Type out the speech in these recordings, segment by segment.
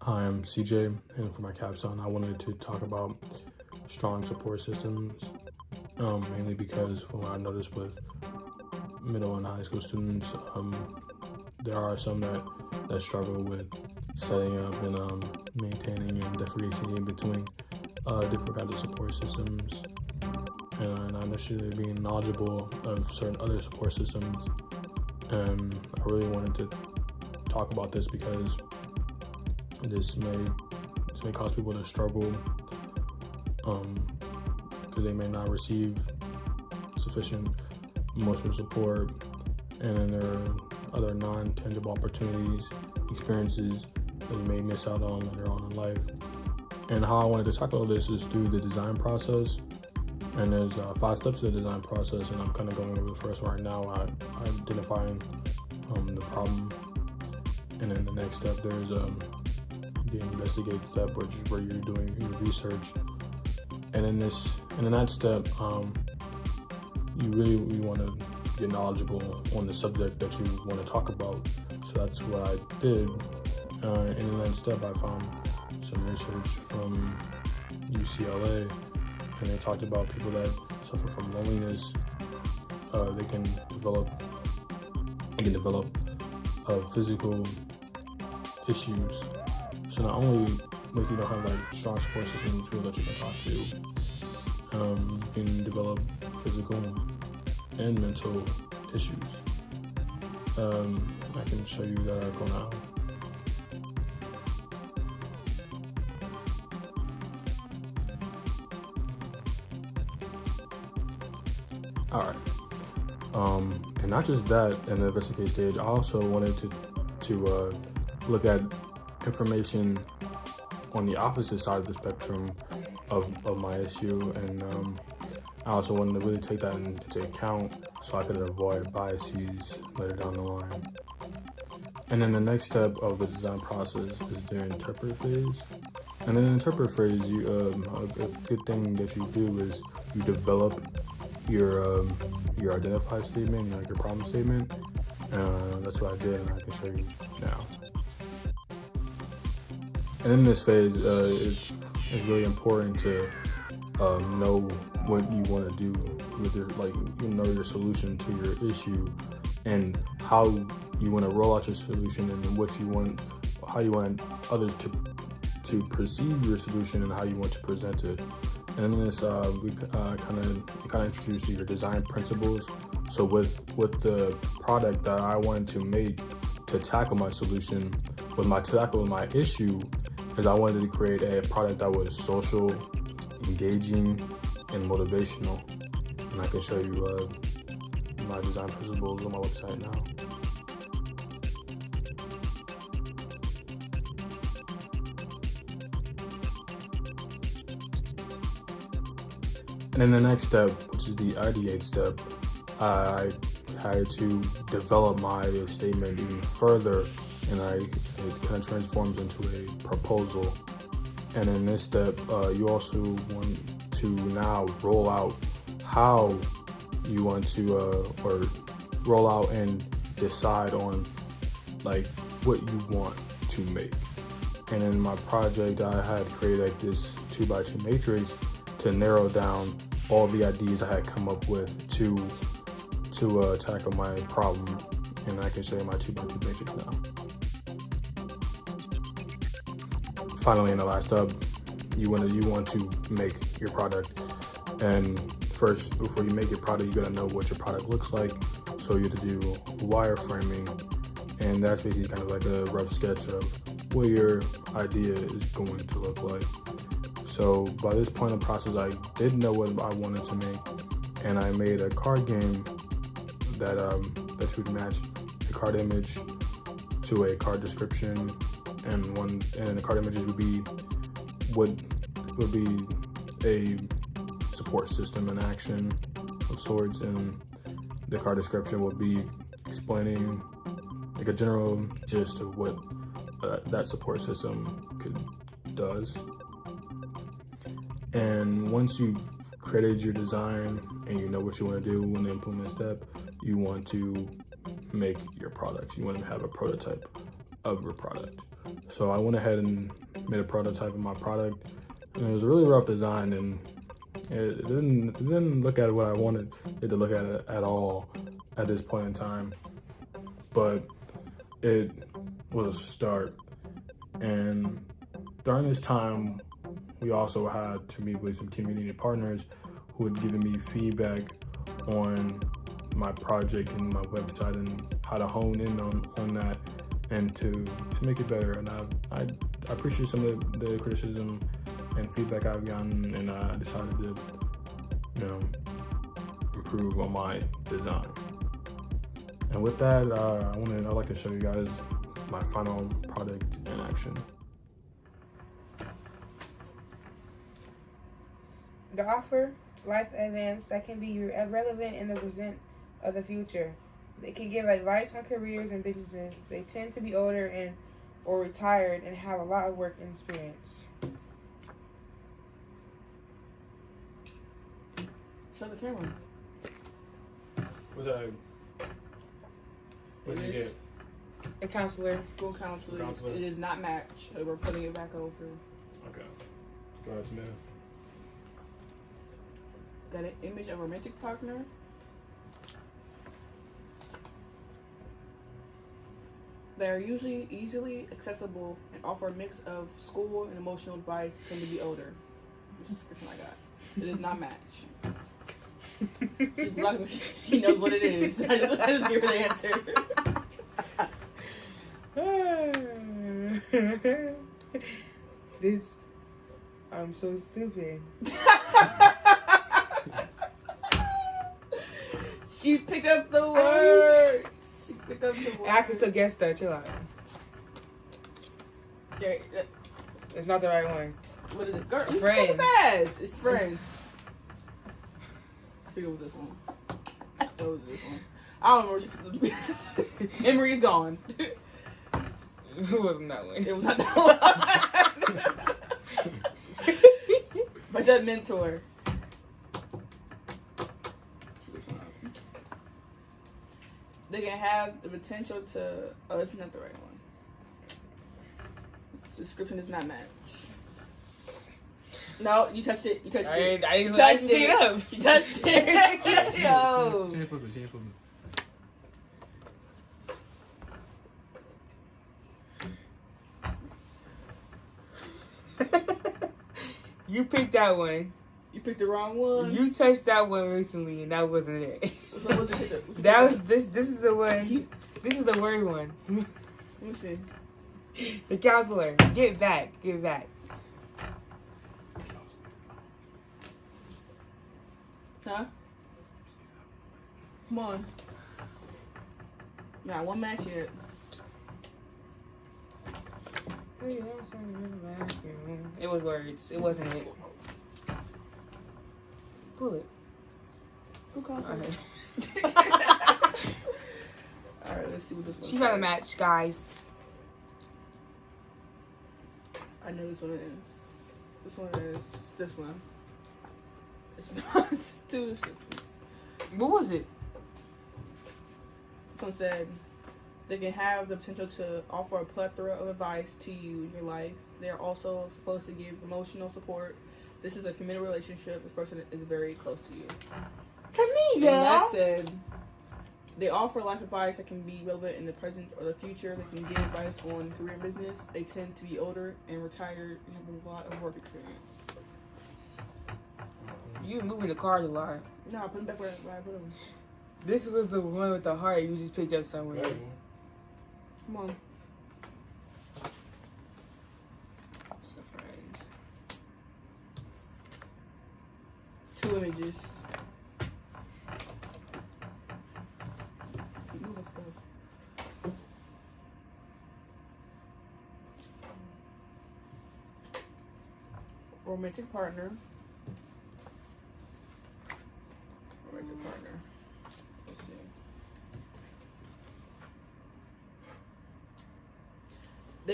Hi, I'm CJ, and for my capstone, I wanted to talk about strong support systems, mainly because from what I noticed with middle and high school students, there are some that struggle with setting up and maintaining and differentiating between different kinds of support systems, and not necessarily being knowledgeable of certain other support systems. I really wanted to talk about this because this may cause people to struggle because they may not receive sufficient emotional support, and then there are other non-tangible opportunities, experiences that you may miss out on later on in life. And how I wanted to tackle this is through the design process. And there's 5 steps to the design process, and I'm kind of going over the first one right now, identifying the problem. And then the next step, there's the investigate step, which is where you're doing your research. And in that step, you want to get knowledgeable on the subject that you want to talk about. So that's what I did. And in that step, I found some research from UCLA, and they talked about people that suffer from loneliness. They can develop physical issues. So not only if you don't have like strong support systems, people that you can talk to, you can develop physical and mental issues. I can show you that article now. All right. And not just that, in the investigate stage, I also wanted to look at information on the opposite side of the spectrum of my issue, and I also wanted to really take that into account so I could avoid biases later down the line. And then the next step of the design process is the interpret phase. And in the interpret phase, a good thing that you do is you develop your identify statement, like your problem statement. That's what I did, and I can show you now. And in this phase, it's really important to know what you want to do with your solution to your issue, and how you want to roll out your solution, and how you want others to perceive your solution, and how you want to present it. And in this, we kind of introduce your design principles. So with the product that I wanted to make to tackle my solution, tackle my issue, is I wanted to create a product that was social, engaging, and motivational. And I can show you my design principles on my website now. And then the next step, which is the ideate step, I had to develop my statement even further, and it kind of transforms into a proposal. And in this step, you also want to now roll out how you want to, or roll out and decide on like what you want to make. And in my project, I had created like this 2x2 matrix to narrow down all the ideas I had come up with to tackle my problem. And I can show you my 2x2 matrix now. Finally, in the last step, you want to make your product. And first, before you make your product, you gotta know what your product looks like. So you have to do wireframing, and that's basically kind of like a rough sketch of what your idea is going to look like. So by this point in the process, I did know what I wanted to make, and I made a card game that would match a card image to a card description, and the card images would be a support system in action of sorts, and the card description would be explaining like a general gist of what that support system does. And once you've created your design and you know what you want to do in the implement step, you want to make your product. You want to have a prototype of your product. So I went ahead and made a prototype of my product, and it was a really rough design, and it didn't look at what I wanted it to look at all at this point in time. But it was a start. And during this time, we also had to meet with some community partners who had given me feedback on my project and my website and how to hone in on that and to make it better. And I appreciate some of the criticism and feedback I've gotten, and I decided to, improve on my design. And with that, I'd like to show you guys my final product in action. The offer life advance that can be relevant in the present of the future. They can give advice on careers and businesses. They tend to be older or retired and have a lot of work experience. Show the camera. What did you get? A counselor. School counselor. It is not match. We're putting it back over. Okay. Go ahead, Smith. Got an image of a romantic partner. They are usually easily accessible and offer a mix of school and emotional advice. Tend to be older. This is the description I got. It is not match. She's like, she knows what it is. I just give her the answer. I'm so stupid. She picked up the words. She picked up the words. I can still guess that. Chill out. Yeah, it's not the right one. What is it? Girl, you Friends. fast. It's Friends. I think it was this one. It was this one. I don't remember what Emery's gone. It wasn't that one. It was not that one. But that mentor. They can have the potential to. Oh, it's not the right one. This description is not match. No, you touched it. You touched it. I didn't touched see it up. You touched it. Yo. She ain't flipping. You picked that one. You picked the wrong one. You touched that one recently, and that wasn't it. So what's it? That was this. This is the one. This is the word one. Let me see. The counselor. Get back. Get back. Huh? Come on. Not one match yet. It was words. It wasn't it. Pull it. Who called Alright. Alright, let's see what this one. She's not a match, guys. I know this one is. This one is this one. This one's two descriptions. What was it? This one said they can have the potential to offer a plethora of advice to you in your life. They're also supposed to give emotional support. This is a committed relationship. This person is very close to you. To me, And girl. that said, they offer life advice that can be relevant in the present or the future. They can give advice on career and business. They tend to be older and retired and have a lot of work experience. You were moving the cards a lot. No, I put them back where I put them. This was the one with the heart you just picked up somewhere. Come on. It's a phrase. Two images. Moving stuff. Romantic partner. Romantic partner. Let's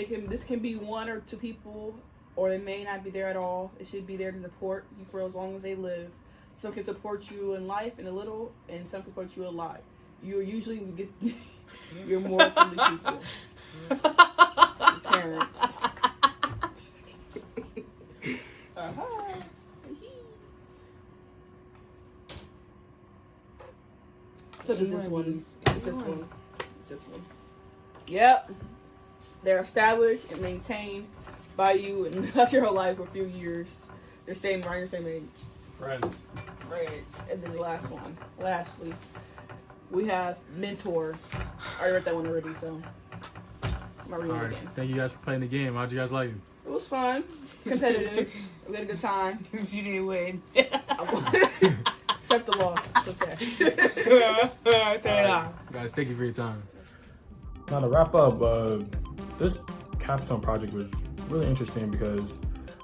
see. This can be one or two people, or they may not be there at all. It should be there to support you for as long as they live. Some can support you in life in a little, and some can support you a lot. You usually get you're more from these people. Parents. So it's this one. It's this one. It's this one. Yep. They're established and maintained by you and that's your whole life for a few years. They're around your same age. Friends. And then the last one. Lastly, we have mentor. I already read that one already, so I'm not reading it again. Thank you guys for playing the game. How'd you guys like it? It was fun. Competitive. We had a good time. She didn't win. Accept the loss. It's okay. Guys, thank you for your time. Now to wrap up, this capstone project was really interesting because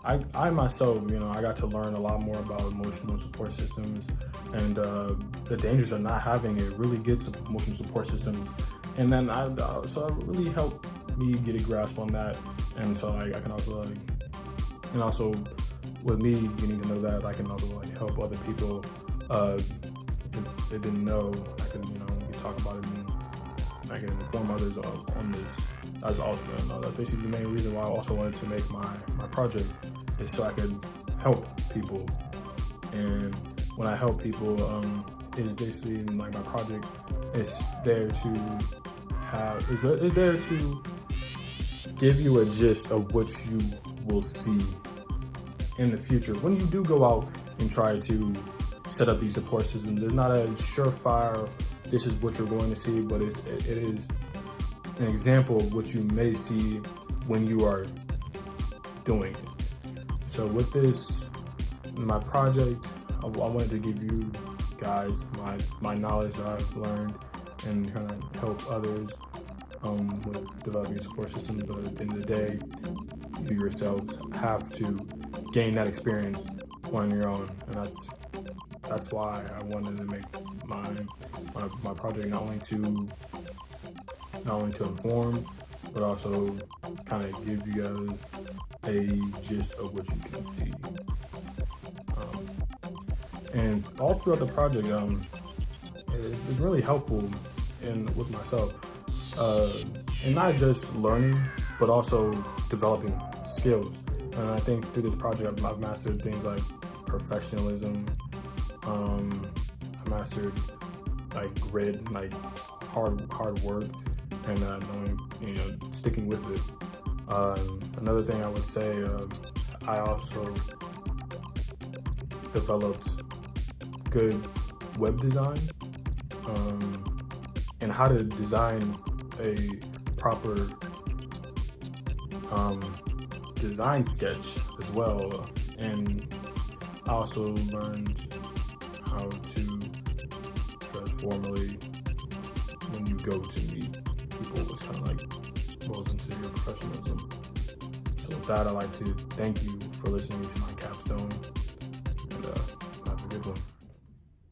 I myself, I got to learn a lot more about emotional support systems and the dangers of not having a really good emotional support systems. And then so it really helped me get a grasp on that. And so I can also and also with me getting to know that, I can also help other people if they didn't know. I can we talk about it and I can inform others on this. That's also that's basically the main reason why I also wanted to make my project is so I could help people. And when I help people, it's basically my project is there to is there to give you a gist of what you will see in the future when you do go out and try to set up these support systems. There's not a surefire, this is what you're going to see, but it is an example of what you may see when you are doing it. So with this, my project, I wanted to give you guys my knowledge that I've learned and kind of help others with developing a support system. But at the end of the day, you yourselves have to gain that experience on your own, and that's why I wanted to make my project not only to inform, but also kind of give you guys a gist of what you can see. And all throughout the project, it's really helpful with myself, and not just learning, but also developing skills. And I think through this project, I've mastered things like professionalism. I mastered grit, hard work, and knowing, sticking with it. Another thing I would say, I also developed good web design, and how to design a proper design sketch as well. And I also learned how to dress formally when you go to meet people. It was kind of rolls into your professionalism. So with that, I'd like to thank you for listening to my capstone, and have a good one.